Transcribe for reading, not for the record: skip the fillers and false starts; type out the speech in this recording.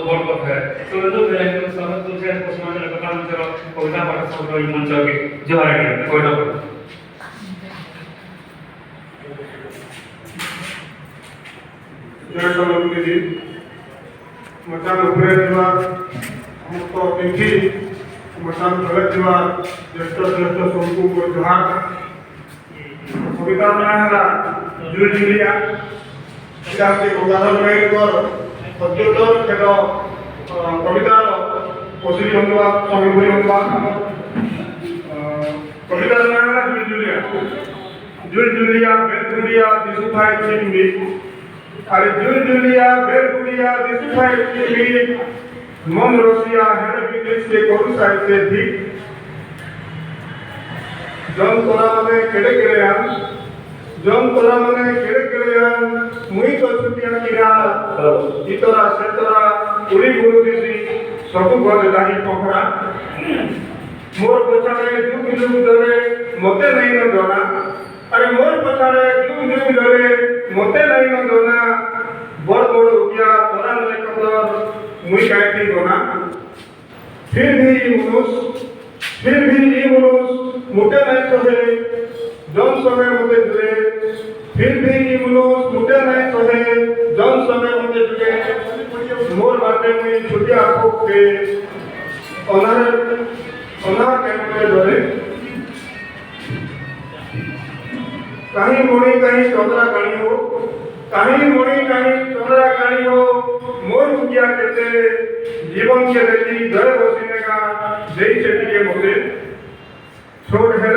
बड़ कथा है तो जो बेला को सब तुझे समाज कथा मंचर कविता पाठ सब मंच के जोहार आगे कविता पाठ जय सलोनी जी मचान उपरे जीवा मुक्त अतिथि मचान तले जीवा ज्येष्ठ ज्येष्ठ सबको को जोहार कविता ना हला जुल जुलिया इलाके उदाहरण में कर पद्यतर खेल कविता पसरी होगा संगठन होगा कविता ना हला जुल जुलिया बेलगुड़िया दिसुभाई चिंबी अरे जुल जुलिया बेलगुड़िया दिसुभाई चिंबी मन रसिया हेर विदेश के कोरु साहित्य थी जन तोरा मने केड़े केड़े आन जन तोरा मने केड़े केड़े आन मुई तो छुटिया किरा इतरा सेतरा उड़ी गुरु दिसी सब गज लाही पोखरा मोर पछाड़े जुग जुग धरे मते नहीं न जना अरे मोर पछाड़े जुग जुग धरे मते नहीं न जना बड़ बड़ उगिया तोरा मने कतर मुई कायती गना फिर भी ई मनुष्य मुटे नहीं सहे जन समय मते जुए फिर भी ई मनुष्य मुटे नहीं सहे जन समय मते जुए मोर बाटे में छुटिया खोप के अनार के डरे कहीं मोड़ी कहीं चंद्रा कणी हो कहीं मोड़ी कहीं चंद्रा कणी हो मोर उगिया कहते जीवन के देखी जय बसीने का जय चेटी के बोले छोड़ है